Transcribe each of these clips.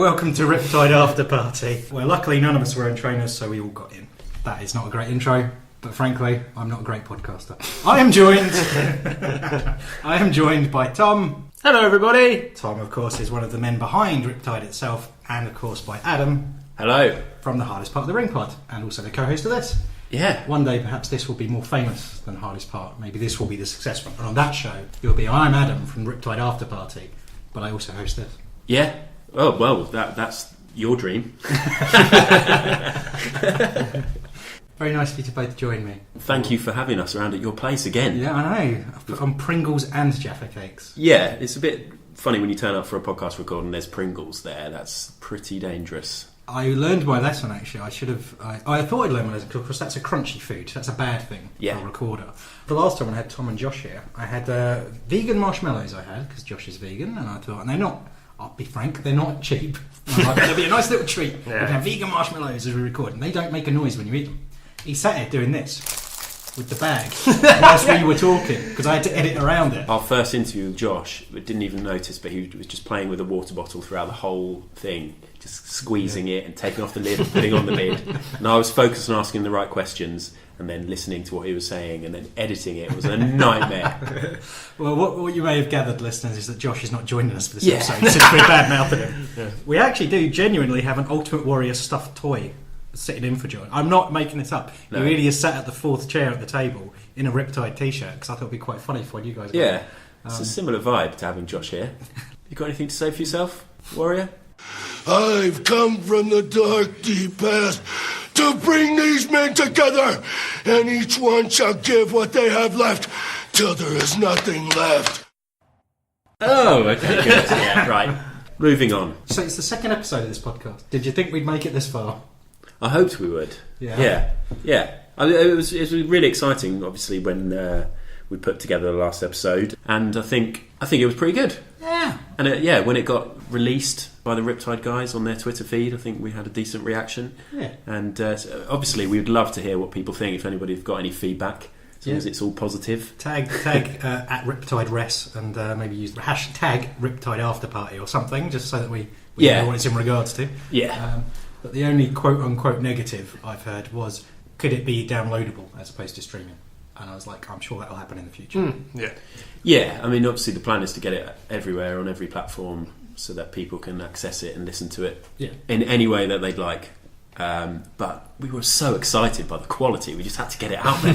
welcome to Riptide Afterparty. Well, luckily none of us were in trainers, so we all got in. That is not a great intro, but frankly, I'm not a great podcaster. I am joined by Tom. Hello, everybody. Tom, of course, is one of the men behind Riptide itself, and of course by Adam. Hello. From the Hardest Part of the Ring Pod, and also the co-host of this. Yeah. One day, perhaps this will be more famous than Hardest Part. Maybe this will be the success one. And on that show, you'll be I'm Adam from Riptide Afterparty, but I also host this. Yeah. Oh, well, that's your dream. Very nice of you to both join me. Thank you for having us around at your place again. Yeah, I know. I've put on Pringles and Jaffa cakes. Yeah, it's a bit funny when you turn up for a podcast record and there's Pringles there. That's pretty dangerous. I learned my lesson, actually. I thought I'd learned my lesson because that's a crunchy food. That's a bad thing for a recorder. The last time when I had Tom and Josh here, I had vegan marshmallows because Josh is vegan, and I thought, and they're not, I'll be frank, they're not cheap. It'll be a nice little treat. Yeah. We can have vegan marshmallows as we record, and they don't make a noise when you eat them. He sat here doing this with the bag whilst we were talking, because I had to edit around it. Our first interview with Josh, we didn't even notice, but he was just playing with a water bottle throughout the whole thing, just squeezing it and taking off the lid and putting on the lid. And I was focused on asking the right questions and then listening to what he was saying and then editing it. It was a nightmare. Well, what you may have gathered, listeners, is that Josh is not joining us for this episode since we're bad-mouthing him. Yeah. We actually do genuinely have an Ultimate Warrior stuffed toy sitting in for John. I'm not making this up. No. He really is sat at the fourth chair at the table in a Riptide t-shirt, because I thought it would be quite funny for you guys. Yeah, it's a similar vibe to having Josh here. You got anything to say for yourself, Warrior? I've come from the dark, deep past to bring these men together, and each one shall give what they have left till there is nothing left. Oh, okay, good. Yeah, right. Moving on. So it's the second episode of this podcast. Did you think we'd make it this far? I hoped we would. Yeah. I mean, it was really exciting, obviously, when we put together the last episode, and I think it was pretty good. Yeah. And when it got released by the Riptide guys on their Twitter feed, I think we had a decent reaction. Yeah. And so obviously, we would love to hear what people think. If anybody's got any feedback, as long as it's all positive. Tag at Riptide Res, and maybe use the hashtag Riptide Afterparty or something, just so that we know what it's in regards to. Yeah. But the only quote-unquote negative I've heard was, could it be downloadable as opposed to streaming? And I was like, I'm sure that'll happen in the future. Yeah, I mean, obviously the plan is to get it everywhere on every platform so that people can access it and listen to it in any way that they'd like. But we were so excited by the quality, we just had to get it out there.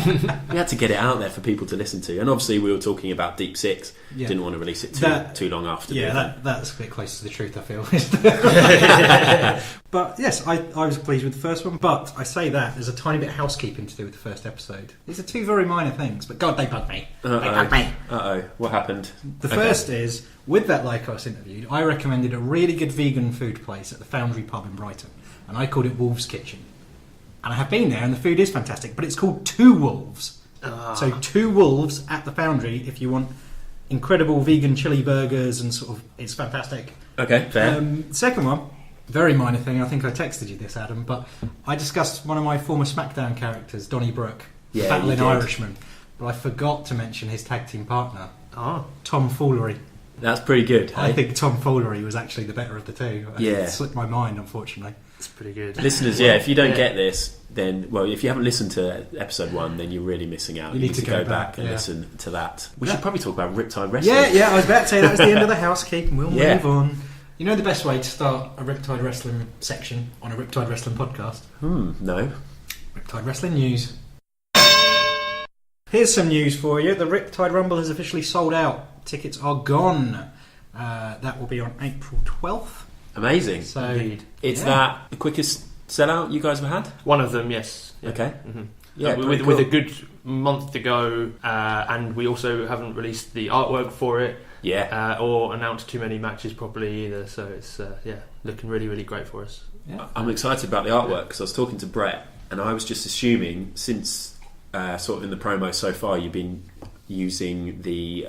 We had to get it out there for people to listen to. And obviously we were talking about Deep Six. Didn't want to release it too long after. That's a bit closer to the truth, I feel. But yes, I was pleased with the first one. But I say that there's a tiny bit of housekeeping to do with the first episode. These are two very minor things, but God, they bug me. What happened? The first is, with that Lycos interview, I recommended a really good vegan food place at the Foundry pub in Brighton, and I called it Wolves Kitchen. And I have been there, and the food is fantastic, but it's called Two Wolves. So Two Wolves at the Foundry if you want incredible vegan chili burgers, and sort of, it's fantastic. Okay, fair. Second one, very minor thing, I think I texted you this, Adam, but I discussed one of my former SmackDown characters, Donnie Brooke, battling Irishman, but I forgot to mention his tag team partner, Tom Foolery. That's pretty good. I think Tom Foolery was actually the better of the two. It slipped my mind, unfortunately. It's pretty good. Listeners, if you don't get this, then, if you haven't listened to episode 1, then you're really missing out. You need to go back and listen to that. We should probably talk about Riptide Wrestling. Yeah, I was about to say that was the end of the housekeeping. We'll move on. You know the best way to start a Riptide Wrestling section on a Riptide Wrestling podcast? No. Riptide Wrestling news. Here's some news for you. The Riptide Rumble has officially sold out. Tickets are gone. That will be on April 12th. Amazing. So it's that the quickest sellout you guys have had? One of them, yes. Yeah. Okay. Mm-hmm. Yeah, with a good month to go, and we also haven't released the artwork for it. Yeah. Or announced too many matches properly either. So it's looking really, really great for us. Yeah. I'm excited about the artwork because I was talking to Brett, and I was just assuming, since sort of in the promo so far you've been using the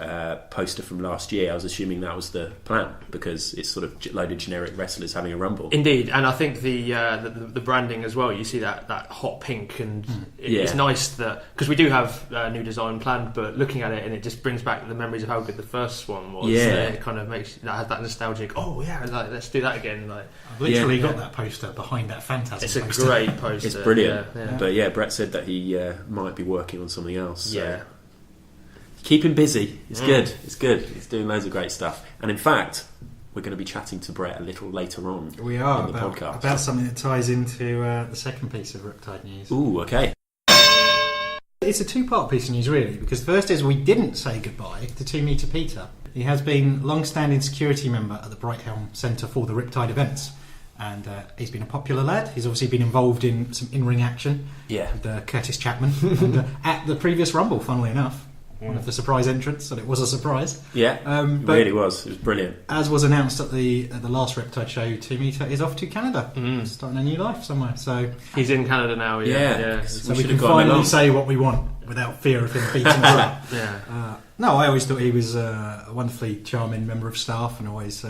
poster from last year. I was assuming that was the plan because it's sort of a load of generic wrestlers having a rumble. Indeed, and I think the branding as well. You see that hot pink, and it's nice that because we do have a new design planned, but looking at it and it just brings back the memories of how good the first one was. Yeah, it kind of makes has that nostalgic. Oh yeah, like, let's do that again. Like I've literally got that poster behind that Phantasm. It's a poster. great poster. It's brilliant. But Brett said that he might be working on something else. So. Yeah. Keep him busy. It's good. It's good. He's doing loads of great stuff. And in fact, we're going to be chatting to Brett a little later on. We are in the podcast about something that ties into the second piece of Riptide news. Ooh, okay. It's a two-part piece of news, really, because the first is we didn't say goodbye to 2 Meter Peter. He has been long-standing security member at the Brighthelm Centre for the Riptide events. And he's been a popular lad. He's obviously been involved in some in-ring action with Curtis Chapman and, at the previous Rumble, funnily enough. One of the surprise entrants, and it was a surprise. Yeah, it really was. It was brilliant. As was announced at the last Riptide show, 2 Meter is off to Canada, starting a new life somewhere. So he's in Canada now. Yeah. So we can finally say what we want without fear of him beating us up. No, I always thought he was a wonderfully charming member of staff and always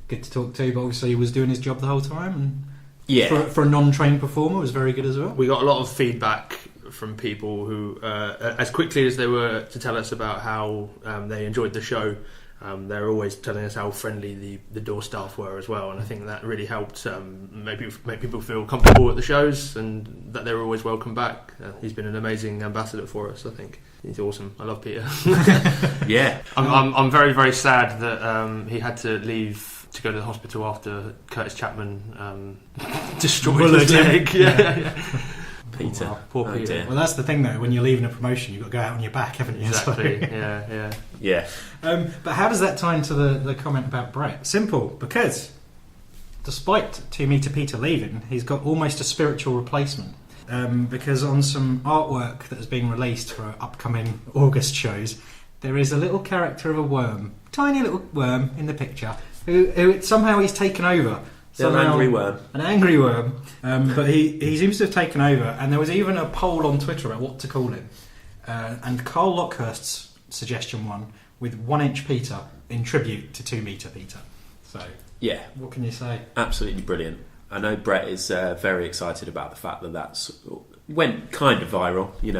good to talk to. But obviously, he was doing his job the whole time, and for a non-trained performer, was very good as well. We got a lot of feedback from people who, as quickly as they were to tell us about how they enjoyed the show, they're always telling us how friendly the door staff were as well, and I think that really helped make people feel comfortable at the shows and that they were always welcome back. He's been an amazing ambassador for us. I think he's awesome. I love Peter. Yeah, I'm very, very sad that he had to leave to go to the hospital after Curtis Chapman destroyed his leg. Peter. Wow, poor Peter. Dear. Well, that's the thing, though. When you're leaving a promotion, you've got to go out on your back, haven't you? Exactly. So, yeah. But how does that tie into the comment about Brett? Simple, because despite 2 Meter Peter leaving, he's got almost a spiritual replacement. Because on some artwork that has been released for upcoming August shows, there is a little character of a worm, tiny little worm in the picture, who somehow he's taken over. An angry worm. An angry worm. But he seems to have taken over. And there was even a poll on Twitter about what to call him. And Carl Lockhurst's suggestion won with 1 inch Peter in tribute to 2 Meter Peter. So, what can you say? Absolutely brilliant. I know Brett is very excited about the fact that went kind of viral, in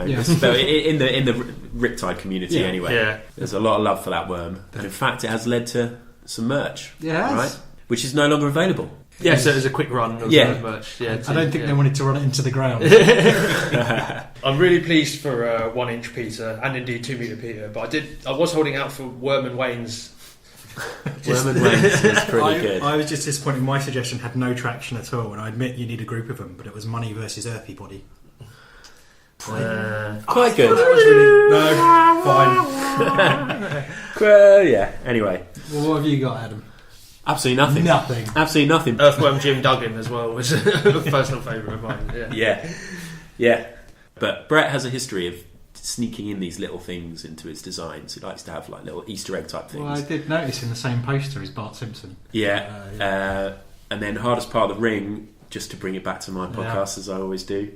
the Riptide community anyway. Yeah. There's a lot of love for that worm. And in fact, it has led to some merch. Yeah, right? Which is no longer available. Yeah, so it was a quick run of merch. Yeah, I don't think they wanted to run it into the ground. I'm really pleased for 1 inch Peter and indeed 2 Meter Peter, but I was holding out for Worm and Wayne's. Worm and Wayne's is pretty good. I was just disappointed. My suggestion had no traction at all, and I admit you need a group of them, but it was Money versus Earthy Body. Quite good. That was really fine. Well, anyway. Well, what have you got, Adam? Absolutely nothing. Absolutely nothing. Earthworm Jim Duggan as well was a personal favourite of mine. Yeah. But Brett has a history of sneaking in these little things into his designs. He likes to have like little Easter egg type things. Well, I did notice in the same poster is Bart Simpson. And then hardest part of the ring, just to bring it back to my podcast as I always do,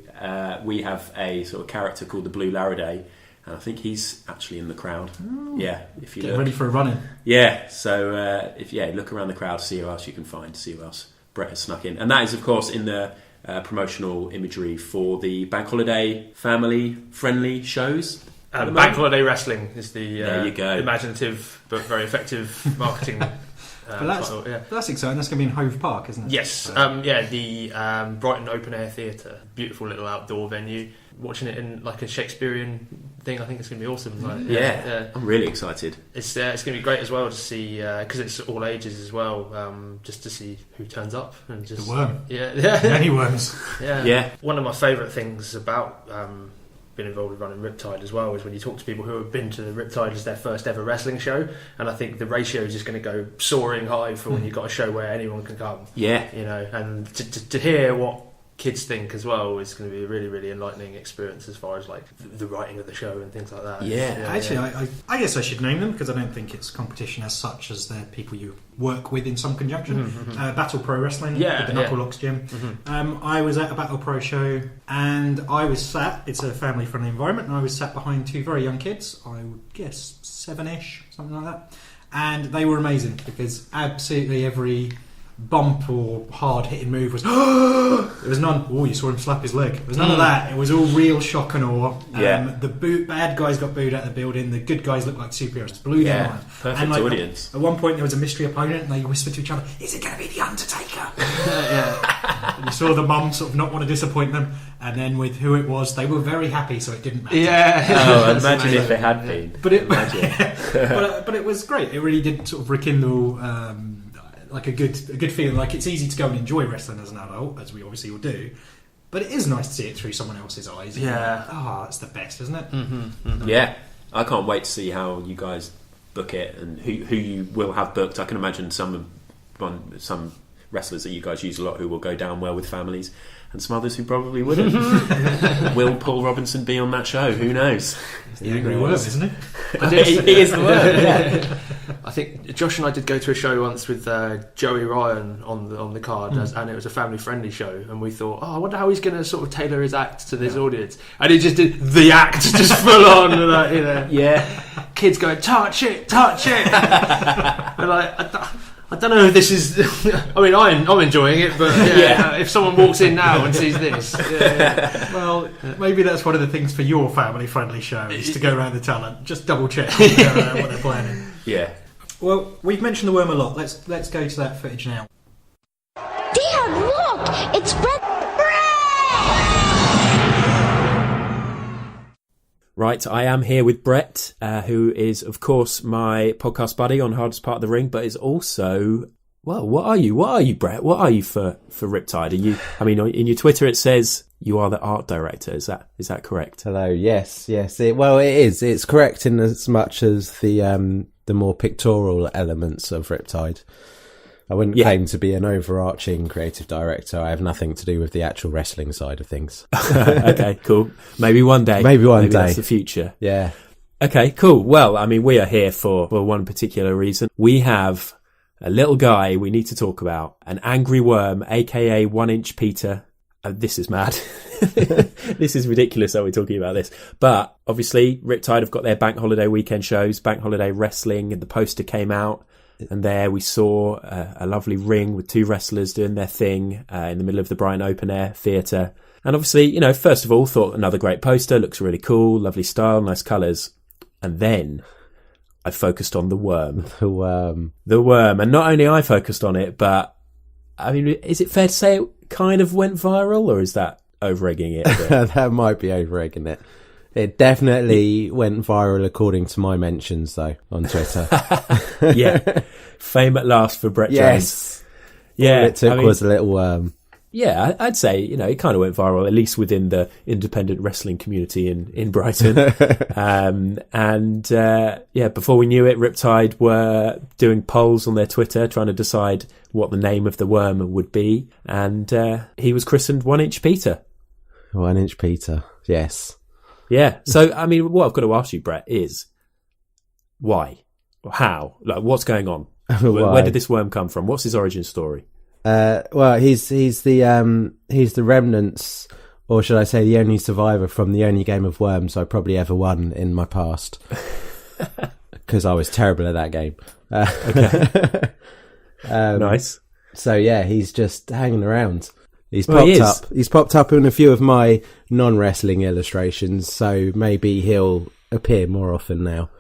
we have a sort of character called the Blue Laraday. And I think he's actually in the crowd. Ooh. Yeah, if you get ready for a run-in. Yeah, so look around the crowd, see who else you can find, see who else Brett has snuck in, and that is of course in the promotional imagery for the Bank Holiday family-friendly shows. Bank Holiday Wrestling is the there you go. Imaginative but very effective marketing. That's exciting. That's going to be in Hove Park, isn't it? Yes. The Brighton Open Air Theatre, beautiful little outdoor venue. Watching it in like a Shakespearean thing, I think it's going to be awesome. I'm really excited. It's going to be great as well to see because it's all ages as well. Just to see who turns up and just the worm. Many worms. Yeah. One of my favourite things about being involved with running Riptide as well is when you talk to people who have been to the Riptide as their first ever wrestling show, and I think the ratio is just going to go soaring high for when you've got a show where anyone can come. Yeah, and to hear what kids think as well is going to be a really, really enlightening experience as far as like the writing of the show and things like that. I guess I should name them because I don't think it's competition as such as they're people you work with in some conjunction. Battle Pro Wrestling with the Knuckle Locks Gym. I was at a Battle Pro show and I was sat, it's a family friendly environment, and I was sat behind two very young kids, I would guess 7-ish, something like that, and they were amazing because absolutely every bump or hard hitting move was there was none. Oh, you saw him slap his leg. There was none of that. It was all real shock and awe. The bad guys got booed out of the building. The good guys looked like superheroes. Blew their mind. Perfect and audience. At one point there was a mystery opponent and they whispered to each other, "Is it going to be the Undertaker?" And you saw the mum sort of not want to disappoint them, and then with who it was, they were very happy, so it didn't matter. Imagine if they had been. But it was great. It really did sort of rekindle like a good feeling. Like, it's easy to go and enjoy wrestling as an adult, as we obviously all do, but it is nice to see it through someone else's eyes. It's the best, isn't it? Yeah, I can't wait to see how you guys book it and who you will have booked. I can imagine some wrestlers that you guys use a lot who will go down well with families, and some others who probably wouldn't. Will Paul Robinson be on that show? Who knows? It's the angry word, isn't it? He is the word. Yeah. I think Josh and I did go to a show once with Joey Ryan on the card, and it was a family friendly show, and we thought, I wonder how he's going to sort of tailor his act to this audience, and he just did the act just full on, kids going, touch it, and I don't know if this is. I mean, I'm enjoying it, but if someone walks in now and sees this, well, maybe that's one of the things for your family-friendly show is to go around the talent, just double check what they're planning. Yeah. Well, we've mentioned the worm a lot. Let's go to that footage now. Dad, look! It's Brett. Right, I am here with Brett, who is, of course, my podcast buddy on Hardest Part of the Ring, but is also, well, what are you? What are you, Brett? What are you for Riptide? Are you? I mean, in your Twitter it says you are the art director. Is that correct? Hello. Yes. It is. It's correct in as much as the more pictorial elements of Riptide. I wouldn't claim to be an overarching creative director. I have nothing to do with the actual wrestling side of things. Okay, cool. Maybe one day. Maybe day. That's the future. Yeah. Okay, cool. Well, I mean, we are here for one particular reason. We have a little guy we need to talk about, an angry worm, aka 1-inch Peter. This is mad. This is ridiculous that we're talking about this. But obviously, Riptide have got their bank holiday weekend shows, bank holiday wrestling, and the poster came out. And there we saw a lovely ring with two wrestlers doing their thing in the middle of the Brighton Open Air Theatre. And obviously, first of all, thought another great poster, looks really cool, lovely style, nice colours. And then I focused on the worm. The worm. And not only I focused on it, but, I mean, is it fair to say it kind of went viral, or is that over-egging it a bit? That might be over-egging it. It definitely went viral according to my mentions, though, on Twitter. Yeah. Fame at last for Brett Jones. Yeah. All it took was a little worm. Yeah, I'd say, it kind of went viral, at least within the independent wrestling community in Brighton. Before we knew it, Riptide were doing polls on their Twitter, trying to decide what the name of the worm would be. And he was christened 1-inch Peter. 1-inch Peter, yes. Yeah. So, I mean, what I've got to ask you, Brett, is why? How? Like, what's going on? Where did this worm come from? What's his origin story? Well, he's the remnants, or should I say the only survivor from the only game of worms I probably ever won in my past. Because I was terrible at that game. Okay. Nice. So yeah, he's just hanging around. He's popped up in a few of my non-wrestling illustrations, so maybe he'll appear more often now.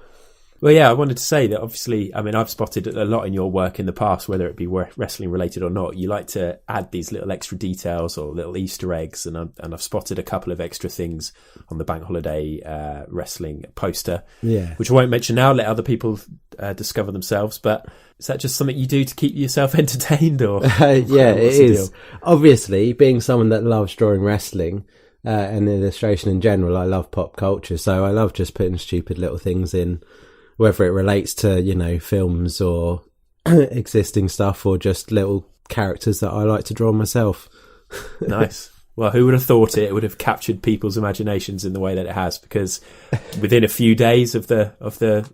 Well, yeah, I wanted to say that obviously, I mean, I've spotted a lot in your work in the past, whether it be wrestling related or not. You like to add these little extra details or little Easter eggs, and I've spotted a couple of extra things on the Bank Holiday wrestling poster, which I won't mention now. Let other people discover themselves. But is that just something you do to keep yourself entertained, or? Yeah, it is. Obviously, being someone that loves drawing wrestling and illustration in general, I love pop culture, so I love just putting stupid little things in. Whether it relates to, films or existing stuff or just little characters that I like to draw myself. Nice. Well, who would have thought it would have captured people's imaginations in the way that it has? Because within a few days of the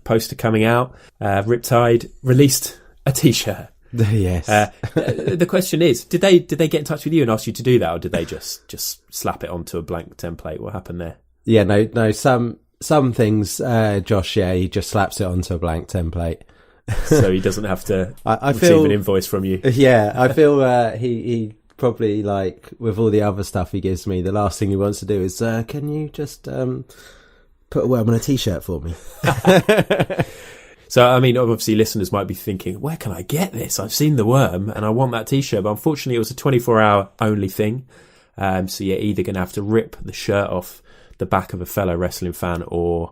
poster coming out, RIPTIDE released a T-shirt. Yes. The question is, did they get in touch with you and ask you to do that, or did they just slap it onto a blank template? What happened there? Yeah, no. Some things, Josh. Yeah, he just slaps it onto a blank template, so he doesn't have to receive feel an invoice from you. Yeah, I feel he probably, like with all the other stuff he gives me, the last thing he wants to do is, can you just put a worm on a T-shirt for me? So, I mean, obviously listeners might be thinking, where can I get this? I've seen the worm and I want that T-shirt, but unfortunately it was a 24-hour only thing. So you're either going to have to rip the shirt off the back of a fellow wrestling fan, or,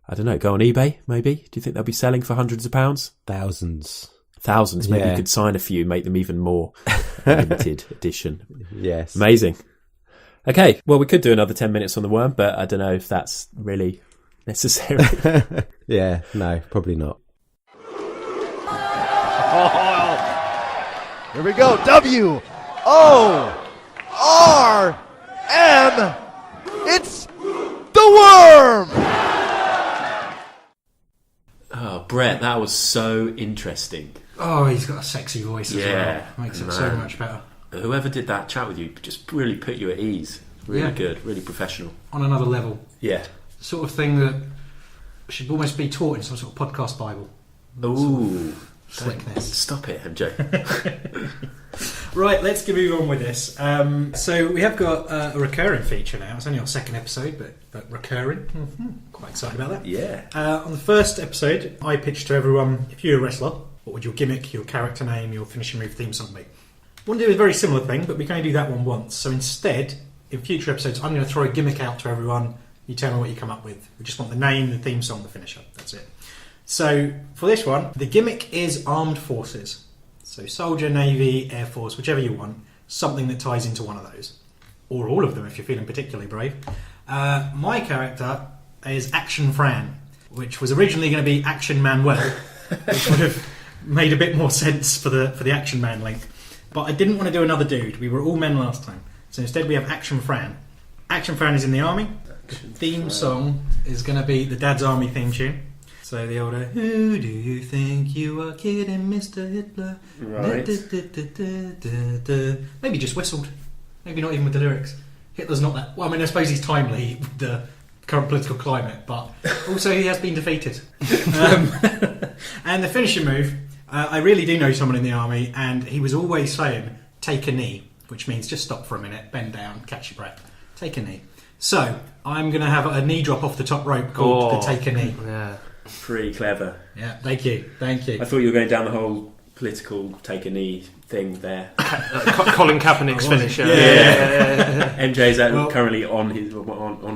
I don't know, go on eBay, maybe? Do you think they'll be selling for hundreds of pounds? Thousands. Maybe you could sign a few, make them even more limited edition. Yes. Amazing. Okay, well, we could do another 10 minutes on the worm, but I don't know if that's really necessary. Yeah, no, probably not. Here we go. W-O-R-M. It's the worm. Oh, Brett, that was so interesting. Oh, he's got a sexy voice as well. Makes it so much better. Whoever did that chat with you just really put you at ease. Really good, really professional. On another level. Yeah. The sort of thing that should almost be taught in some sort of podcast Bible. Ooh. Slickness. Stop it, MJ. Right, let's move on with this. So we have got a recurring feature now. It's only our second episode, but recurring. Mm-hmm. Quite excited about that. Yeah. On the first episode, I pitched to everyone, if you're a wrestler, what would your gimmick, your character name, your finishing move, theme song be? I want to do a very similar thing, but we can only do that one once. So instead, in future episodes, I'm going to throw a gimmick out to everyone. You tell me what you come up with. We just want the name, the theme song, the finisher. That's it. So for this one, the gimmick is armed forces. So soldier, navy, air force, whichever you want. Something that ties into one of those. Or all of them if you're feeling particularly brave. My character is Action Fran, which was originally going to be Action Manuel, which would have made a bit more sense for the Action Man link. But I didn't want to do another dude. We were all men last time. So instead we have Action Fran. Action Fran is in the army. The theme song is going to be the Dad's Army theme tune. So the older, who do you think you are kidding, Mr. Hitler? Right. Maybe just whistled. Maybe not even with the lyrics. Hitler's not that... Well, I mean, I suppose he's timely with the current political climate, but also he has been defeated. And the finishing move, I really do know someone in the army, and he was always saying, take a knee, which means just stop for a minute, bend down, catch your breath. Take a knee. So, I'm going to have a knee drop off the top rope called the take a knee. Yeah. Pretty clever. Yeah, thank you. I thought you were going down the whole political take a knee thing there. Colin Kaepernick's finisher. Yeah. MJ's currently on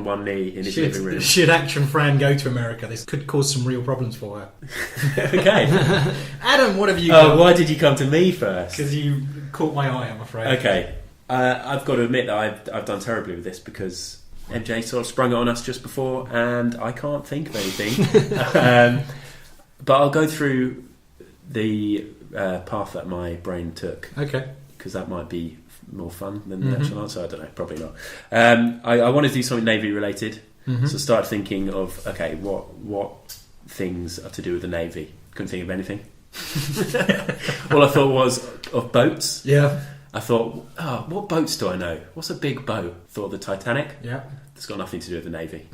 one knee in his living room. Should Action Fran go to America, this could cause some real problems for her. Okay. Adam, what have you got? Why did you come to me first? Because you caught my eye, I'm afraid. Okay. I've got to admit that I've done terribly with this because MJ sort of sprung it on us just before and I can't think of anything. But I'll go through the path that my brain took. Okay. Because that might be more fun than the actual answer. I don't know, probably not. I wanted to do something Navy related. So I started thinking of, okay, what things are to do with the Navy? Couldn't think of anything. All I thought was of boats. Yeah. I thought, what boats do I know? What's a big boat? Thought of the Titanic. Yeah. It's got nothing to do with the Navy.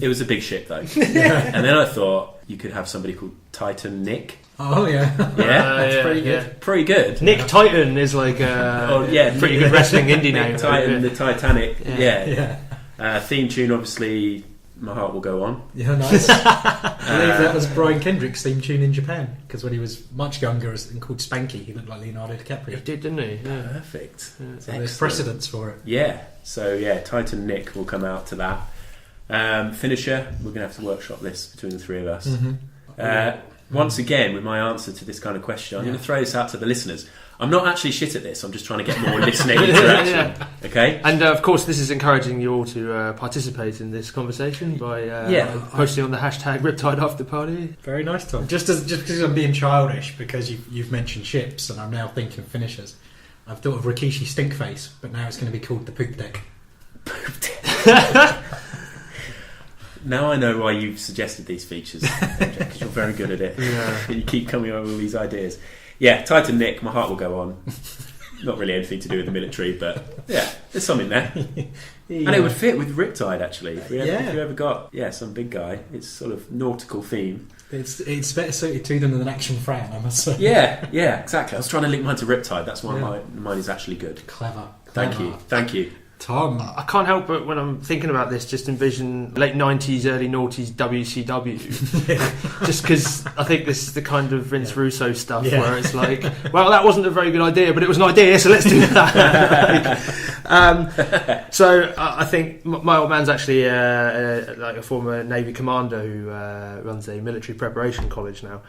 It was a big ship, though. And then I thought you could have somebody called Titan Nick. Oh, yeah. Yeah, that's pretty good. Yeah. Pretty good. Nick Titan is like a pretty good wrestling indie name. Nick Titan, the Titanic. Yeah. Theme tune, obviously, My Heart Will Go On. Yeah, nice. I believe that was Brian Kendrick's theme tune in Japan, because when he was much younger and called Spanky, he looked like Leonardo DiCaprio. He did, didn't he? Yeah. Perfect. Yeah, so there's precedence for it. Yeah. So, Titan Nick will come out to that. Finisher, we're going to have to workshop this between the three of us. Once again, with my answer to this kind of question, I'm going to throw this out to the listeners. I'm not actually shit at this. I'm just trying to get more listening interaction. Okay? And of course, this is encouraging you all to participate in this conversation by posting on the hashtag RIPTIDE Afterparty. Very nice, Tom. Just because I'm being childish, because you've mentioned ships, and I'm now thinking finishers. I've thought of Rikishi Stinkface, but now it's going to be called the Poop Deck. Now I know why you've suggested these features, because you're very good at it. Yeah. You keep coming up with all these ideas. Yeah, tied to Nick, my heart will go on. Not really anything to do with the military, but yeah, there's something there. Yeah. And it would fit with Riptide, actually. If you ever got some big guy, it's sort of nautical theme. It's better suited to them than an action frown, I must say. Yeah, exactly. I was trying to link mine to Riptide. That's why mine is actually good. Clever. Thank you. Tom. I can't help but, when I'm thinking about this, just envision late 90s, early noughties WCW. Just because I think this is the kind of Vince Russo stuff where it's like, well, that wasn't a very good idea, but it was an idea, so let's do that. So I think my old man's actually like a former Navy commander who runs a military preparation college now.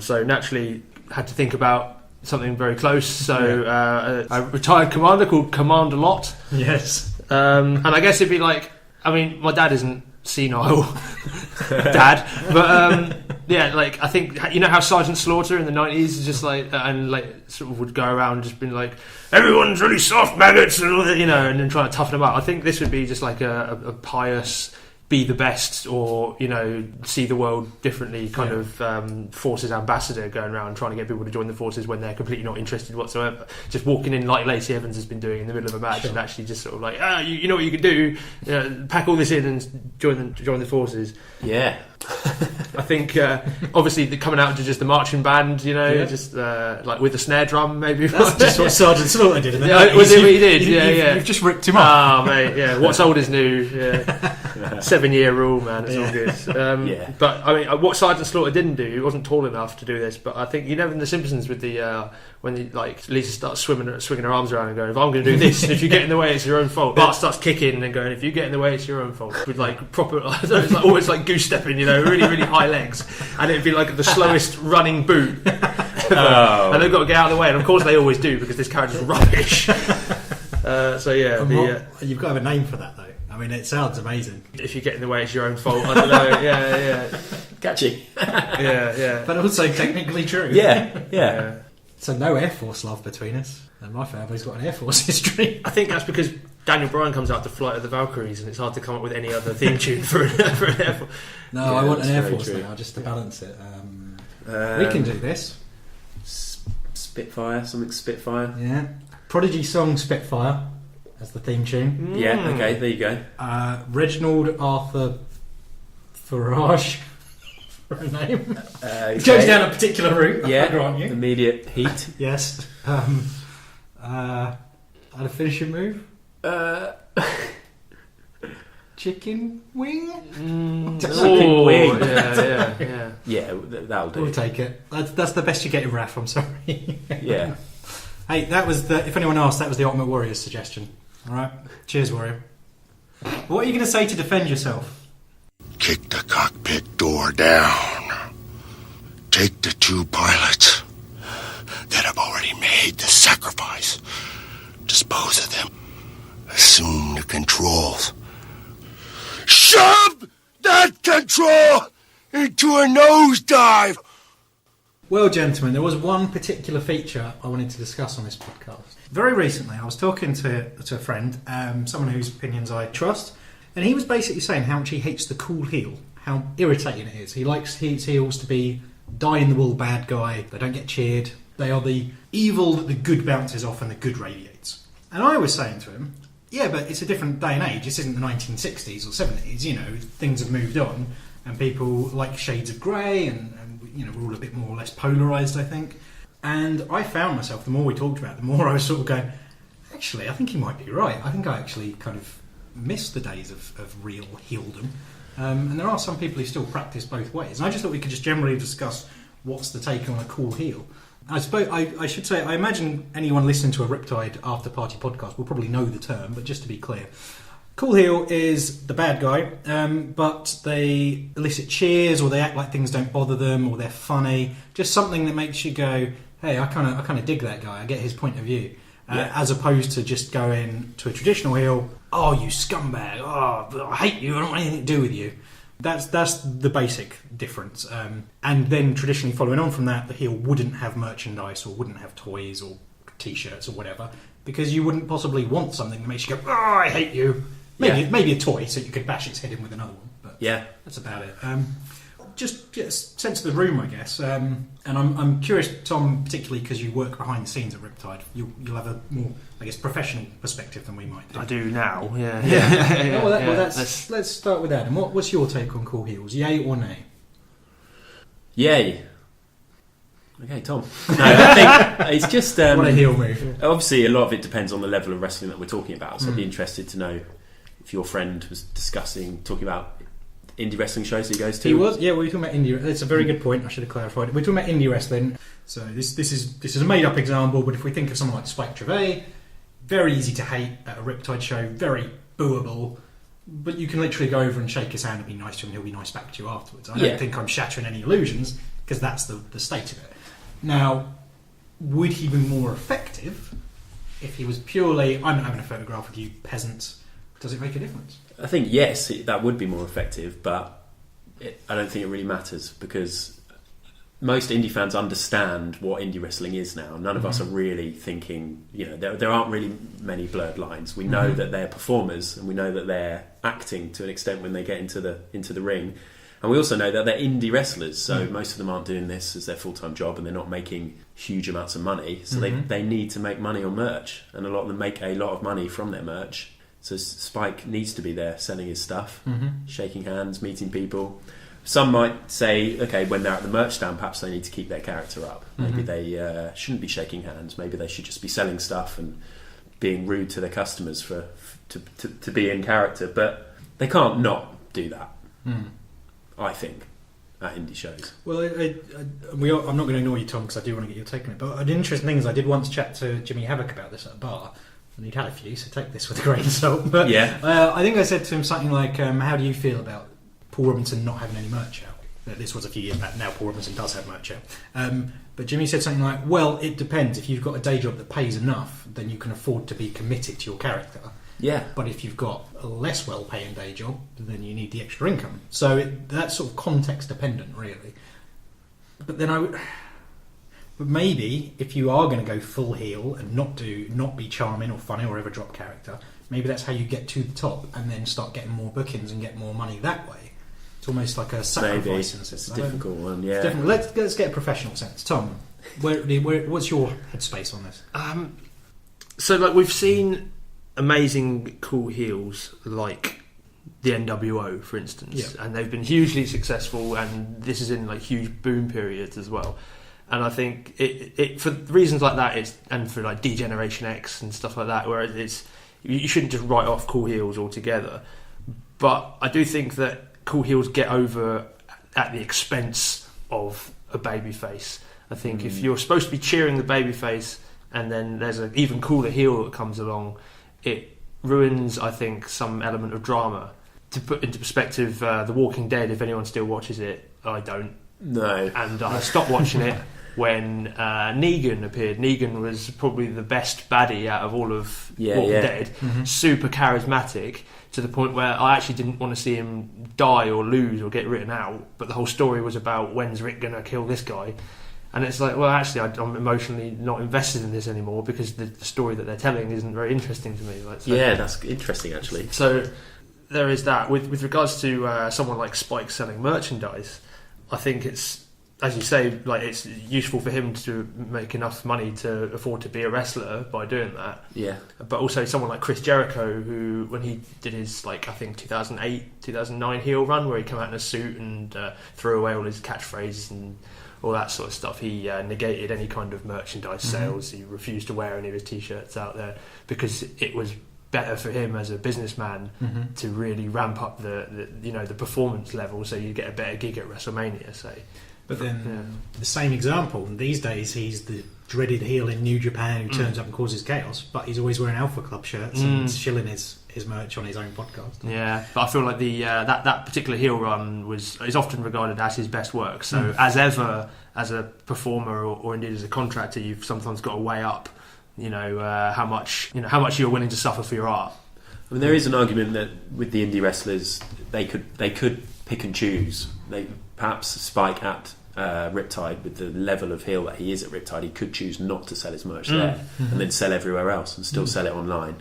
So naturally had to think about something very close, so a retired commander called Command a Lot. Yes. And I guess it'd be like, I mean, my dad isn't senile dad, but like I think, you know how Sergeant Slaughter in the 90s is just like, and like sort of would go around and just being like, everyone's really soft maggots and all that, you know, and then trying to toughen them up. I think this would be just like a pious, be the best, or, you know, see the world differently kind of forces ambassador going around trying to get people to join the forces when they're completely not interested whatsoever. Just walking in like Lacey Evans has been doing in the middle of a match, and actually just sort of like, you know what you could do, pack all this in and join the forces. Yeah. I think obviously coming out to just the marching band, you know, just like with the snare drum maybe. That's just what Sergeant Slaughter did. Was it what he did? You've just ripped him off. Oh mate, yeah. What's old is new. Yeah. 7-year rule, man. It's all good. But I mean, what Sergeant Slaughter didn't do, he wasn't tall enough to do this. But I think, you know, in The Simpsons with the when like Lisa starts swinging her arms around and going, if I'm going to do this, and if you get in the way, it's your own fault. Bart starts kicking and then going, if you get in the way, it's your own fault. With like proper, it's like always like goose stepping, you know, really really high legs, and it'd be like the slowest running boot. And they've got to get out of the way, and of course they always do because this character's rubbish. You've got to have a name for that though. I mean, it sounds amazing. If you get in the way, it's your own fault. I don't know. Yeah. Catchy. Yeah. But also technically true. Yeah. So no Air Force love between us. And my family's got an Air Force history. I think that's because Daniel Bryan comes out to Flight of the Valkyries, and it's hard to come up with any other theme tune for an Air Force. No, I want an Air Force now, just to balance it. We can do this. Spitfire. Yeah. Prodigy song Spitfire as the theme tune. Yeah, okay, there you go. Reginald Arthur Farage for a name. It goes down a particular route. Yeah, grant you. Immediate heat. Yes. Had a finishing move. Chicken wing. Chicken wing. Yeah. That'll do. We'll take it. That's the best you get in Raf. I'm sorry. Yeah. Hey, that was if anyone asked, that was the Ultimate Warrior's suggestion. All right. Cheers, Warrior. What are you going to say to defend yourself? Kick the cockpit door down. Take the 2 pilots that have already made the sacrifice. Dispose of them. Assume the controls. Shove that control into a nosedive! Well, gentlemen, there was one particular feature I wanted to discuss on this podcast. Very recently, I was talking to a friend, someone whose opinions I trust, and he was basically saying how much he hates the cool heel, how irritating it is. He likes his heels to be die-in-the-wool bad guy, they don't get cheered, they are the evil that the good bounces off and the good radiates. And I was saying to him, yeah, but it's a different day and age, this isn't the 1960s or 70s, you know, things have moved on, and people like shades of grey, and you know, we're all a bit more or less polarised, I think. And I found myself, the more we talked about it, the more I was sort of going, actually, I think he might be right. I think I actually kind of miss the days of real heeldom. And there are some people who still practice both ways. And I just thought we could just generally discuss what's the take on a cool heel. I suppose I should say, I imagine anyone listening to a Riptide Afterparty podcast will probably know the term, but just to be clear, cool heel is the bad guy, but they elicit cheers, or they act like things don't bother them, or they're funny. Just something that makes you go, hey, I kind of dig that guy. I get his point of view, as opposed to just going to a traditional heel. Oh, you scumbag! Oh, I hate you. I don't want anything to do with you. That's the basic difference. And then traditionally following on from that, the heel wouldn't have merchandise or wouldn't have toys or T-shirts or whatever, because you wouldn't possibly want something that makes you go, "Oh, I hate you." Maybe a toy, so you could bash its head in with another one. But that's about it. Just get a sense of the room, I guess. And I'm curious, Tom, particularly because you work behind the scenes at RIPTIDE, you'll have a more, I guess, professional perspective than we might do. I do now, Let's start with that. And what's your take on Cool Heels? Yay or nay? Yay. Okay, Tom. No, I think it's just... what a heel move. Obviously, a lot of it depends on the level of wrestling that we're talking about, so I'd be interested to know if your friend was talking about indie wrestling shows that he goes to. He was, we were talking about indie. It's a very good point. I should have clarified it. We're talking about indie wrestling. So this is a made up example, but if we think of someone like Spike Trevay, very easy to hate at a RIPTIDE show, very booable, but you can literally go over and shake his hand and be nice to him, and he'll be nice back to you afterwards. I don't think I'm shattering any illusions, because that's the state of it. Now, would he be more effective if he was purely, I'm not having a photograph with you peasants? Does it make a difference? I think yes, that would be more effective, but I don't think it really matters, because most indie fans understand what indie wrestling is now. None of us are really thinking, there aren't really many blurred lines. We know that they're performers, and we know that they're acting to an extent when they get into the ring. And we also know that they're indie wrestlers, so most of them aren't doing this as their full-time job, and they're not making huge amounts of money. So they need to make money on merch, and a lot of them make a lot of money from their merch. So Spike needs to be there selling his stuff, shaking hands, meeting people. Some might say, okay, when they're at the merch stand, perhaps they need to keep their character up. Maybe they shouldn't be shaking hands. Maybe they should just be selling stuff and being rude to their customers to be in character. But they can't not do that, I think, at indie shows. Well, I'm not going to ignore you, Tom, because I do want to get your take on it. But the interesting thing is, I did once chat to Jimmy Havoc about this at a bar, and he'd had a few, so take this with a grain of salt. But I think I said to him something like, how do you feel about Paul Robinson not having any merch out? This was a few years back. Now Paul Robinson does have merch out. But Jimmy said something like, well, it depends. If you've got a day job that pays enough, then you can afford to be committed to your character. Yeah. But if you've got a less well-paying day job, then you need the extra income. So that's sort of context dependent, really. But then but maybe if you are going to go full heel and not be charming or funny or ever drop character, maybe that's how you get to the top and then start getting more bookings and get more money that way. It's almost like a sacrifice. Maybe. It's a difficult one, yeah. Let's get a professional sense. Tom, what's your headspace on this? So we've seen amazing cool heels like the NWO, for instance, and they've been hugely successful, and this is in huge boom periods as well. And I think it for reasons like that, and for D-Generation X and stuff like that, where you shouldn't just write off cool heels altogether. But I do think that cool heels get over at the expense of a babyface. I think if you're supposed to be cheering the babyface, and then there's an even cooler heel that comes along, it ruins, I think, some element of drama. To put into perspective, The Walking Dead, if anyone still watches it, I don't. No. And I stopped watching it when Negan appeared. Negan was probably the best baddie out of all of Walking Dead. Super charismatic, to the point where I actually didn't want to see him die or lose or get written out, but the whole story was about, when's Rick going to kill this guy? And it's like, well, actually, I'm emotionally not invested in this anymore, because the story that they're telling isn't very interesting to me. That's interesting, actually. So there is that. With regards to someone like Spike selling merchandise, I think it's, as you say, it's useful for him to make enough money to afford to be a wrestler by doing that. Yeah. But also someone like Chris Jericho, who, when he did his, I think 2008, 2009 heel run, where he came out in a suit and threw away all his catchphrases and all that sort of stuff, he negated any kind of merchandise sales. He refused to wear any of his t-shirts out there, because it was better for him as a businessman to really ramp up the performance level, so you get a better gig at WrestleMania, say. But then the same example, these days he's the dreaded heel in New Japan who turns up and causes chaos, but he's always wearing Alpha Club shirts and shilling his merch on his own podcast. Yeah, but I feel like the that particular heel run is often regarded as his best work. So as ever, as a performer or indeed as a contractor, you've sometimes got to weigh up, how much you're willing to suffer for your art. I mean, there is an argument that with the indie wrestlers, they could pick and choose. They perhaps Spike at Riptide, with the level of heel that he is at Riptide, he could choose not to sell his merch there and then sell everywhere else and still sell it online,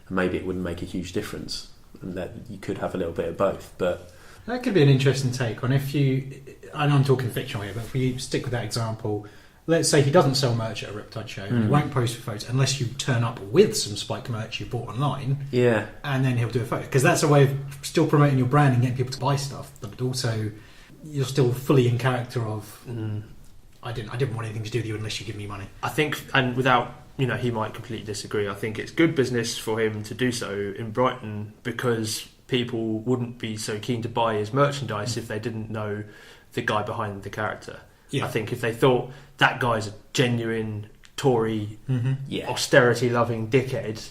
and maybe it wouldn't make a huge difference, and that you could have a little bit of both. But that could be an interesting take on, if you, I know I'm talking fictional here, but if we stick with that example, let's say he doesn't sell merch at a Riptide show, he won't post for photos unless you turn up with some Spike merch you bought online, and then he'll do a photo, because that's a way of still promoting your brand and getting people to buy stuff, but also you're still fully in character of I didn't want anything to do with you unless you give me money. I think, and without, he might completely disagree, I think it's good business for him to do so in Brighton, because people wouldn't be so keen to buy his merchandise if they didn't know the guy behind the character. I think if they thought that guy's a genuine Tory, austerity-loving dickhead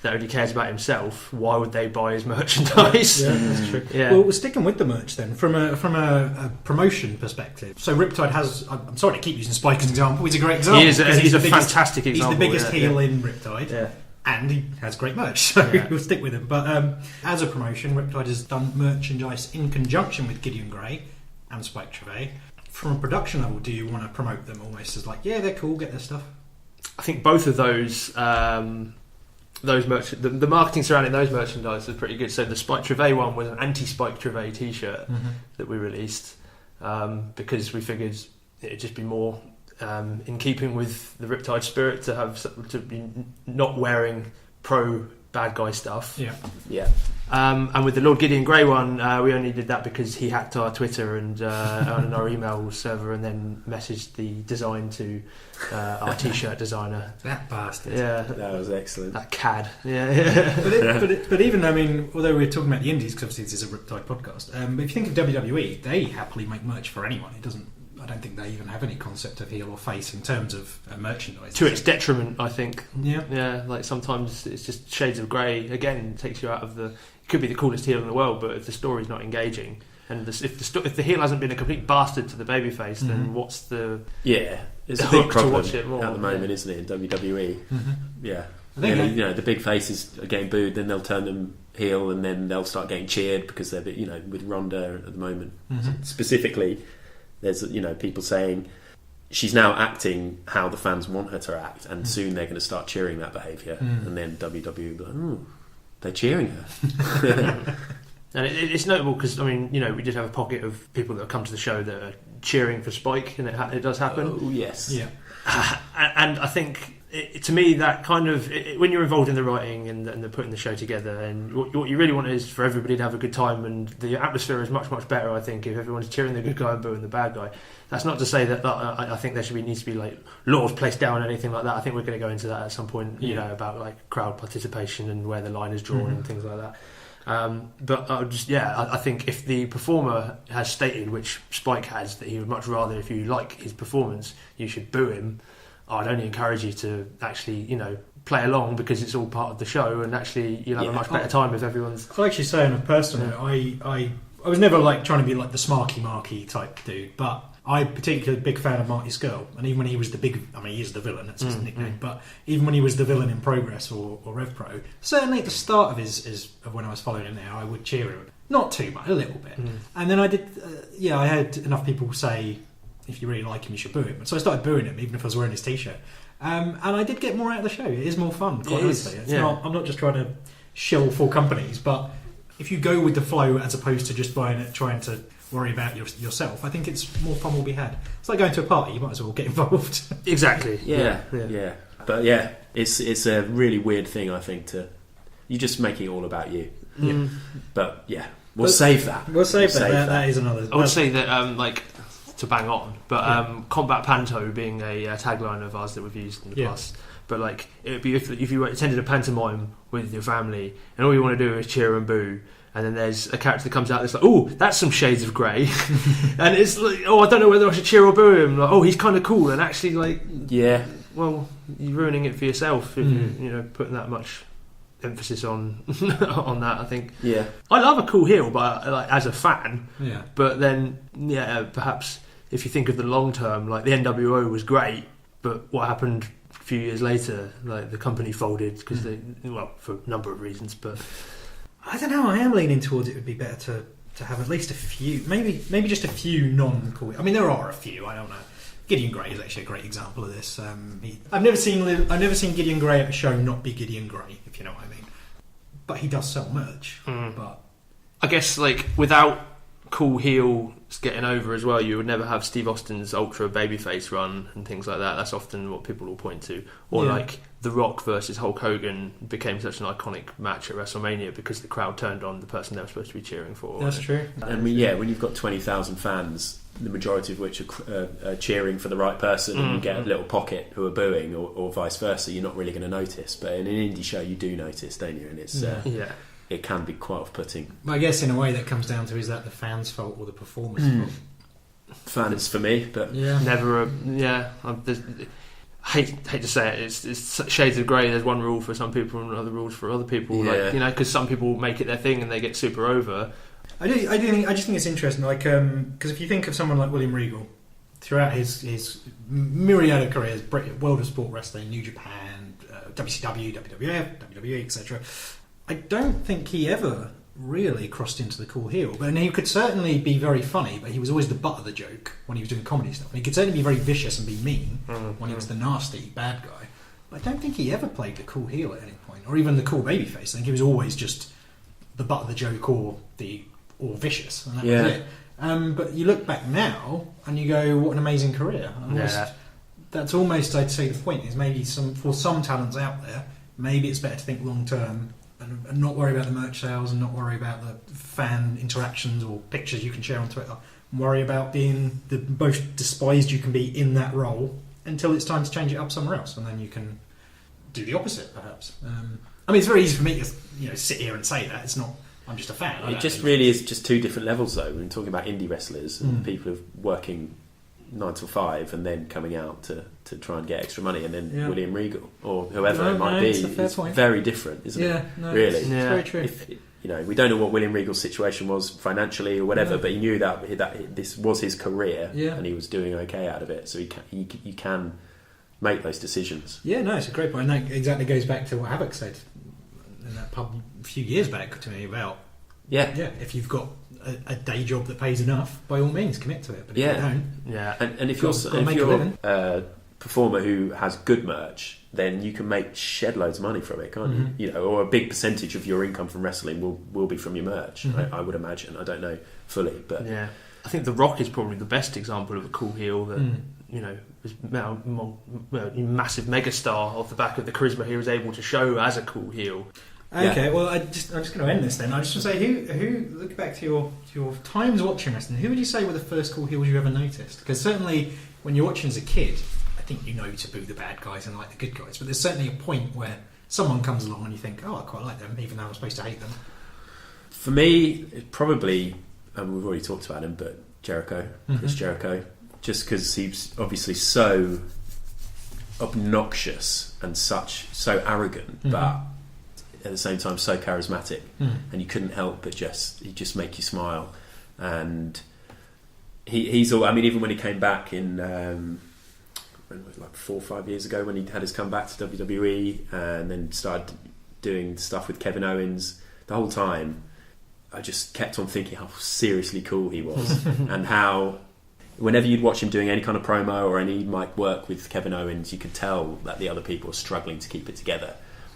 that only cares about himself, why would they buy his merchandise? Yeah, that's true. Well, we're sticking with the merch then, from a promotion perspective. So Riptide has, I'm sorry to keep using Spike as an example, he's a great example. He's a fantastic example. He's the biggest heel in Riptide. And he has great merch, so we'll stick with him. But as a promotion, Riptide has done merchandise in conjunction with Gideon Gray and Spike Trevay. From a production level, do you want to promote them almost as like, they're cool, get their stuff? I think both of those the marketing surrounding those merchandise is pretty good. So the Spike Trevay one was an anti-Spike Trevay t-shirt that we released because we figured it'd just be more in keeping with the Riptide spirit to be not wearing pro bad guy stuff. And with the Lord Gideon Gray one, we only did that because he hacked our Twitter and on our email server, and then messaged the design to our t-shirt designer. That bastard. Yeah, that was excellent. That cad. But even, although we're talking about the indies, because obviously this is a Riptide podcast, but if you think of WWE, they happily make merch for anyone. I don't think they even have any concept of heel or face in terms of merchandise. To its detriment, I think. Yeah. Like sometimes it's just shades of grey. Again, takes you out of the. It could be the coolest heel in the world, but if the story's not engaging, and if the heel hasn't been a complete bastard to the babyface, then what's the it's a big problem at the moment, isn't it, in WWE? Yeah. I think the big faces are getting booed, then they'll turn them heel, and then they'll start getting cheered because they're with Ronda at the moment specifically. There's people saying she's now acting how the fans want her to act, and soon they're going to start cheering that behaviour, and then WWE will be like, they're cheering her. And it's notable because we did have a pocket of people that have come to the show that are cheering for Spike, and it does happen. Oh yes, yeah. And I think to me that kind of when you're involved in the writing and the putting the show together, and what you really want is for everybody to have a good time, and the atmosphere is much better, I think, if everyone's cheering the good guy and booing the bad guy. That's not to say that I think there needs to be like laws placed down or anything like that. I think we're going to go into that at some point, about like crowd participation and where the line is drawn and things like that. But I think if the performer has stated, which Spike has, that he would much rather, if you like his performance, you should boo him, I'd only encourage you to actually, play along, because it's all part of the show, and actually you'll have a much better time if everyone's... I'll actually say on a personal note, I was never like trying to be like the smarky marky type dude, but I'm particularly a big fan of Marty Skrull, and even when he was he is the villain, that's his nickname, but even when he was the villain in Progress or RevPro, certainly at the start of of when I was following him there, I would cheer him. Not too much, a little bit. And then I did, I had enough people say, if you really like him, you should boo him. So I started booing him, even if I was wearing his t-shirt. And I did get more out of the show. It is more fun, quite honestly. I'm not just trying to shill for companies, but if you go with the flow as opposed to just trying to worry about yourself, I think it's more fun will be had. It's like going to a party, you might as well get involved. Exactly. Yeah. But it's a really weird thing, I think, you just make it all about you. But we'll save that. We'll save that. That is another... I would say that, to bang on, but Combat Panto being a tagline of ours that we've used in the past. But it would be if you attended a pantomime with your family and all you want to do is cheer and boo, and then there's a character that comes out that's like, oh, that's some shades of grey, and it's like, oh, I don't know whether I should cheer or boo him. Like, oh, he's kind of cool, and actually, well, you're ruining it for yourself if you're putting that much emphasis on on that. I think. Yeah, I love a cool heel, but as a fan. Yeah. But then, perhaps if you think of the long term, the NWO was great, but what happened a few years later? The company folded because for a number of reasons, but. I don't know. I am leaning towards it would be better to have at least a few, maybe just a few non-cool. I mean, there are a few. I don't know. Gideon Gray is actually a great example of this. I've never seen Gideon Gray at a show not be Gideon Gray, if you know what I mean. But he does sell merch. But I guess like without cool heels getting over as well, you would never have Steve Austin's ultra babyface run and things like that. That's often what people will point to. Or like The Rock versus Hulk Hogan became such an iconic match at WrestleMania because the crowd turned on the person they were supposed to be cheering for. That's true. And when you've got 20,000 fans, the majority of which are cheering for the right person, and you get a little pocket who are booing, or vice versa, you're not really going to notice. But in an indie show, you do notice, don't you? And it's it can be quite off-putting. I guess in a way that comes down to, is that the fans' fault or the performer's fault? Fans for me, but never. I hate to say it, it's shades of grey. There's one rule for some people and other rules for other people. Like, because some people make it their thing and they get super over. I just think it's interesting, like, because if you think of someone like William Regal, throughout his myriad of careers, World of Sport Wrestling, New Japan, WCW, WWF, WWE, etc., I don't think he ever really crossed into the cool heel. And he could certainly be very funny, but he was always the butt of the joke when he was doing comedy stuff. And he could certainly be very vicious and be mean when he was the nasty bad guy. But I don't think he ever played the cool heel at any point, or even the cool babyface. I think he was always just the butt of the joke or vicious, and that was it. But you look back now and you go, what an amazing career. That's almost, I'd say, the point is maybe for some talents out there, maybe it's better to think long term and not worry about the merch sales and not worry about the fan interactions or pictures you can share on Twitter, and worry about being the most despised you can be in that role until it's time to change it up somewhere else, and then you can do the opposite, perhaps. I mean, it's very easy for me to sit here and say that. It's not, I'm just a fan. It just really is just two different levels, though. When talking about indie wrestlers and people who are working 9 to 5 and then coming out to try and get extra money, and then William Regal or whoever it might be, it's very different, isn't it? Really, it's very true. We don't know what William Regal's situation was financially or whatever, but he knew that this was his career, and he was doing okay out of it. So you can make those decisions. Yeah, no, it's a great point. And that exactly goes back to what Havoc said in that pub a few years back to me about if you've got a day job that pays enough, by all means commit to it. But if you don't, and if you're a performer who has good merch, then you can make shed loads of money from it, can't you? Or a big percentage of your income from wrestling will be from your merch. I would imagine. I don't know fully, but I think The Rock is probably the best example of a cool heel that was a massive megastar off the back of the charisma he was able to show as a cool heel. Okay, well, I'm just going to end this then. I just want to say, who look back to your times watching wrestling, who would you say were the first cool heels you ever noticed? Because certainly when you're watching as a kid, I think you know to boo the bad guys and like the good guys, but there's certainly a point where someone comes along and you think, oh, I quite like them, even though I'm supposed to hate them. For me, it's probably, we've already talked about him, but Jericho, Chris Jericho, just because he's obviously so obnoxious and so arrogant, but at the same time so charismatic, and you couldn't help but he'd just make you smile. And he's all, I mean, even when he came back in when was it, like 4 or 5 years ago, when he had his comeback to WWE and then started doing stuff with Kevin Owens, the whole time I just kept on thinking how seriously cool he was and how whenever you'd watch him doing any kind of promo or any mic work with Kevin Owens, you could tell that the other people were struggling to keep it together.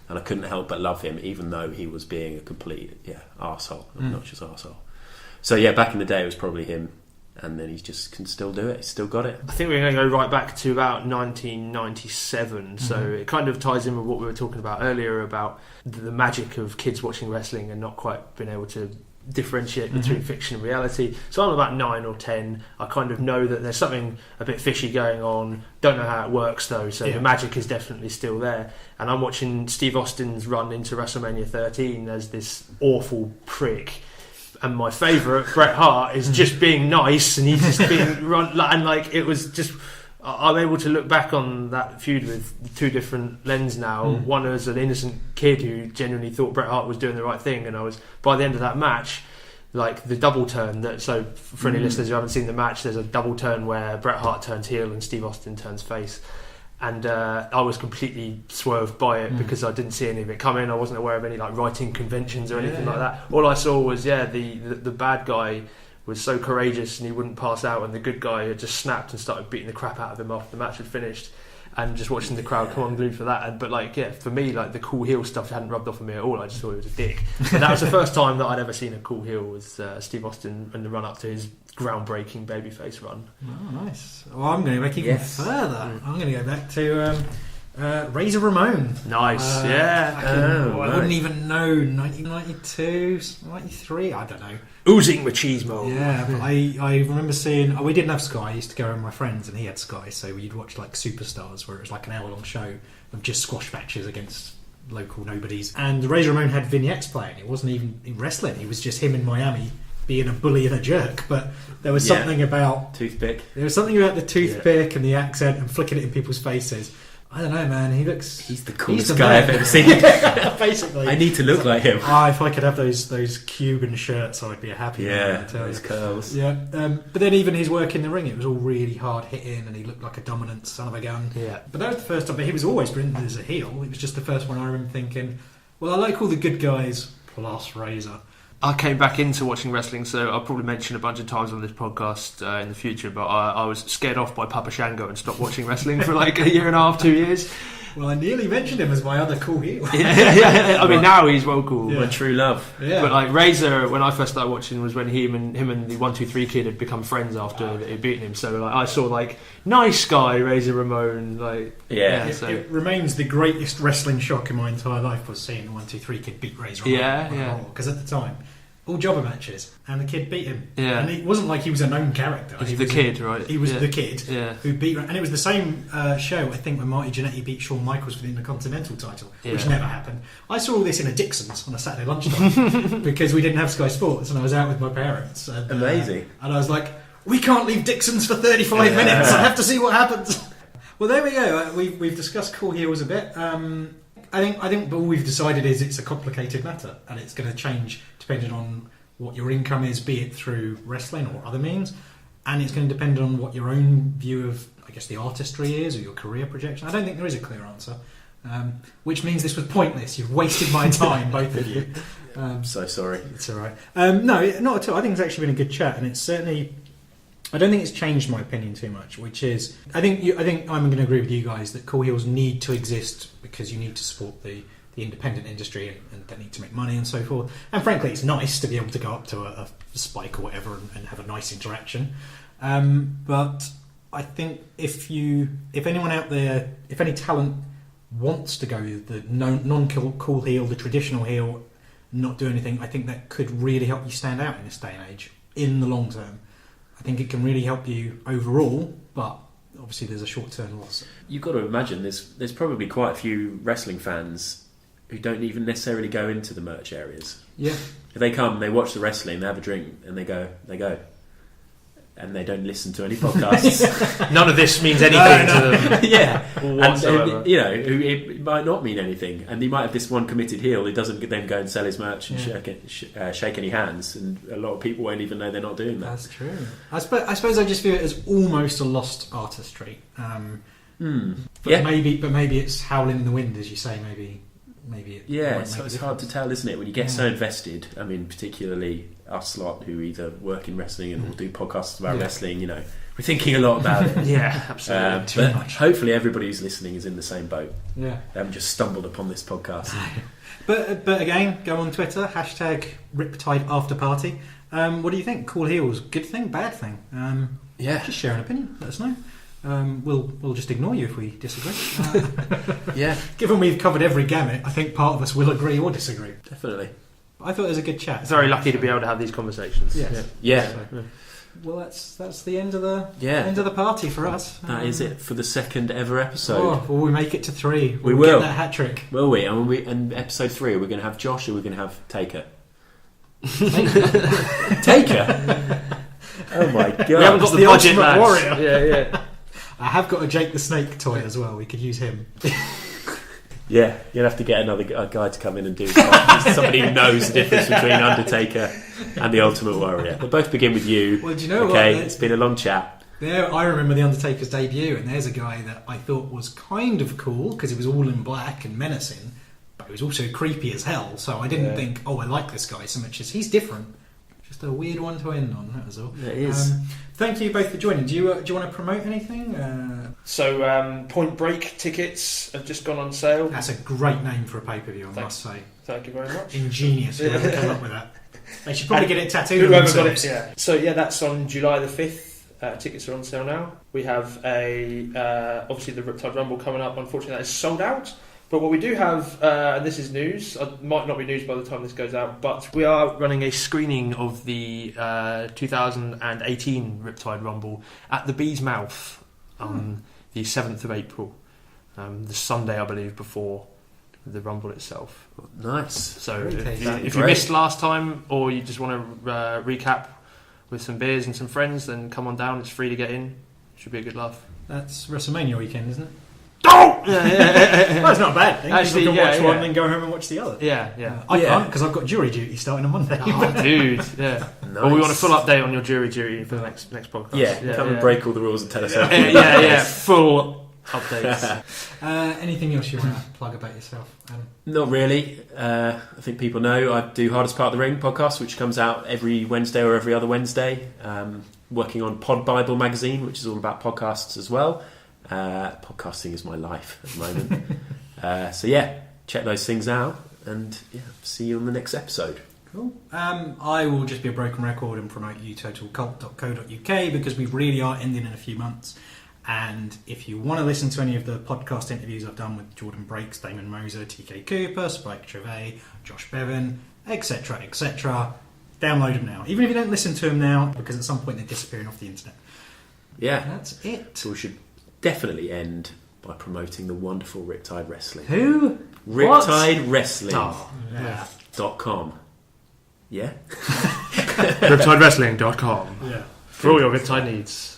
And I couldn't help but love him, even though he was being a complete arsehole, obnoxious arsehole. So back in the day it was probably him, and then he just can still do it. He's still got it. I think we're going to go right back to about 1997. So it kind of ties in with what we were talking about earlier about the magic of kids watching wrestling and not quite being able to differentiate between fiction and reality. So I'm about 9 or 10. I kind of know that there's something a bit fishy going on. Don't know how it works though, so the magic is definitely still there. And I'm watching Steve Austin's run into WrestleMania 13 as this awful prick. And my favourite, Bret Hart, is just being nice, and he's just being run, and like it was just. I'm able to look back on that feud with 2 different lenses now. One as an innocent kid who genuinely thought Bret Hart was doing the right thing, and I was, by the end of that match, like the double turn. So for any listeners who haven't seen the match, there's a double turn where Bret Hart turns heel and Steve Austin turns face. And I was completely swerved by it because I didn't see any of it coming. I wasn't aware of any like writing conventions or anything like that. All I saw was the bad guy was so courageous and he wouldn't pass out, and the good guy had just snapped and started beating the crap out of him after the match had finished. And just watching the crowd come unglued for that. But for me, like the cool heel stuff hadn't rubbed off on me at all. I just thought he was a dick. And that was the first time that I'd ever seen a cool heel was Steve Austin in the run up to his groundbreaking babyface run. Oh, nice. Well, I'm going to go back even further. I'm going to go back to Razor Ramon. Nice, I wouldn't even know, 1992, 93, I don't know. Oozing machismo. Yeah, but I remember seeing... we didn't have Sky. I used to go with my friends and he had Sky, so you'd watch like Superstars, where it was like an hour-long show of just squash matches against local nobodies. And Razor Ramon had vignettes playing. It wasn't even in wrestling. It was just him in Miami being a bully and a jerk. But there was something about... Toothpick. There was something about the toothpick and the accent and flicking it in people's faces. I don't know, man. He's the coolest guy I've ever seen. Basically, I need to look like him. If I could have those Cuban shirts, I'd be a happy man. Those curls. Yeah, but then even his work in the ring, it was all really hard hitting, and he looked like a dominant son of a gun. Yeah, but that was the first time. But he was always written as a heel. It was just the first one I remember thinking, well, I like all the good guys plus Razor. I came back into watching wrestling, so I'll probably mention a bunch of times on this podcast in the future, but I was scared off by Papa Shango and stopped watching wrestling for like a year and a half, 2 years. Well, I nearly mentioned him as my other cool heel. Yeah. I mean, now he's well cool. My true love. Yeah. But like Razor, when I first started watching, was when him and the 1-2-3 Kid had become friends after he'd beaten him. So like I saw like nice guy Razor Ramon. Like it remains the greatest wrestling shock in my entire life was seeing the 1-2-3 Kid beat Razor Ramon. Yeah. Because at the time, all jobber matches, and the Kid beat him. Yeah. And it wasn't like he was a known character. He was the Kid, right? He was the Kid who beat... And it was the same show, I think, when Marty Jannetty beat Shawn Michaels for the Intercontinental title, which never happened. I saw all this in a Dixon's on a Saturday lunchtime because we didn't have Sky Sports, and I was out with my parents. And, amazing. And I was like, we can't leave Dixon's for 35 minutes. I have to see what happens. Well, there we go. We've discussed cool heels a bit. I think all we've decided is it's a complicated matter, and it's going to change depending on what your income is, be it through wrestling or other means, and it's going to depend on what your own view of, I guess, the artistry is or your career projection. I don't think there is a clear answer, which means this was pointless. You've wasted my time, both of you. So sorry. It's all right. No, not at all. I think it's actually been a good chat, and it's certainly... I don't think it's changed my opinion too much, which is... I think I'm going to agree with you guys that cool heels need to exist because you need to support the independent industry and they need to make money and so forth. And frankly, it's nice to be able to go up to a Spike or whatever and have a nice interaction. But I think if anyone out there, if any talent wants to go the non-cool heel, the traditional heel, not do anything, I think that could really help you stand out in this day and age in the long term. I think it can really help you overall, but obviously there's a short-term loss. You've got to imagine there's probably quite a few wrestling fans who don't even necessarily go into the merch areas. Yeah. If they come, they watch the wrestling, they have a drink, and they go. And they don't listen to any podcasts. None of this means anything to them. Yeah. Whatsoever. And, it might not mean anything. And he might have this one committed heel who doesn't then go and sell his merch and shake any hands. And a lot of people won't even know they're not doing that. That's true. I suppose I just view it as almost a lost artistry. But maybe it's howling in the wind, as you say. Maybe it's hard to tell, isn't it? When you get so invested. I mean, particularly us lot who either work in wrestling and or do podcasts about wrestling. We're thinking a lot about it. Yeah, absolutely. Too much. Hopefully, everybody who's listening is in the same boat. Yeah, they haven't just stumbled upon this podcast. But again, go on Twitter #RIPTIDE Afterparty. What do you think? Cool heels, good thing, bad thing? Just share an opinion. Let us know. We'll just ignore you if we disagree. Given we've covered every gamut, I think part of us will agree or disagree. Definitely. I thought it was a good chat. Very lucky to be able to have these conversations. Yes. Yeah. Well, that's the end of the party for us. That is it for the second ever episode. Oh, will we make it to 3? We will get that hat trick. Will we? And episode 3, are we going to have Josh or are we going to have Taker? Taker? Oh my god! We haven't got the budget, lads. Warrior. Yeah. I have got a Jake the Snake toy as well. We could use him. Yeah, you'll have to get another guy to come in and do somebody who knows the difference between Undertaker and the Ultimate Warrior. They both begin with you. Well, do you know okay, what? It's been a long chat. There, I remember the Undertaker's debut, and there's a guy that I thought was kind of cool because he was all in black and menacing, but he was also creepy as hell. So I didn't think, oh, I like this guy so much as he's different. Just a weird one to end on. That was all. It is. Thank you both for joining. Do you want to promote anything? So Point Break tickets have just gone on sale. That's a great name for a pay-per-view, I must say. Thank you very much. Ingenious. Whoever came up with that. They should probably get it tattooed. Whoever got it. Yeah. So that's on July the 5th. Tickets are on sale now. We have obviously the Riptide Rumble coming up. Unfortunately, that is sold out. But what we do have, and this is news, might not be news by the time this goes out, but we are running a screening of the 2018 Riptide Rumble at the Bee's Mouth on the 7th of April, the Sunday, I believe, before the Rumble itself. Nice. So if you missed last time, or you just want to recap with some beers and some friends, then come on down. It's free to get in. Should be a good laugh. That's WrestleMania weekend, isn't it? Oh! Well, it's not a bad thing. Actually, you can watch one and then go home and watch the other. I can't because I've got jury duty starting on Monday. Oh, dude, yeah. Nice. Well, we want a full update on your jury duty for the next podcast. Yeah, come and break all the rules and tell us how. Full updates. Anything else you want to plug about yourself, Adam? Not really. I think people know I do Hardest Part of the Ring podcast, which comes out every Wednesday or every other Wednesday. Working on Pod Bible magazine, which is all about podcasts as well. Podcasting is my life at the moment. So check those things out, and see you on the next episode. Cool. I will just be a broken record and promote utotalcult.co.uk because we really are ending in a few months. And if you want to listen to any of the podcast interviews I've done with Jordan Breaks, Damon Moser, TK Cooper, Spike Trevay, Josh Bevan, etc., download them now. Even if you don't listen to them now, because at some point they're disappearing off the internet. Yeah. That's it. So we should definitely end by promoting the wonderful Riptide Wrestling. Who? RiptideWrestling.com. Yeah? RiptideWrestling.com. Yeah. For all your Riptide needs.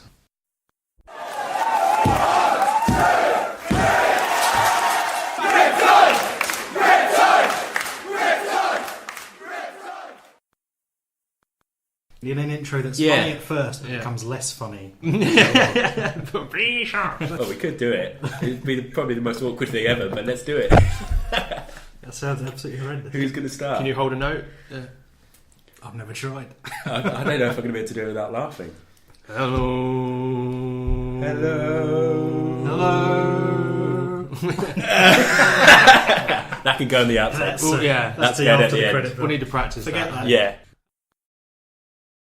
In an intro that's funny at first, but becomes less funny. Well, we could do it. It'd be probably the most awkward thing ever, but let's do it. That sounds absolutely horrendous. Who's going to start? Can you hold a note? I've never tried. I don't know if I'm going to be able to do it without laughing. Hello. That can go on the outside. That's the at the end. credit. We'll need to practice Forget that. Yeah.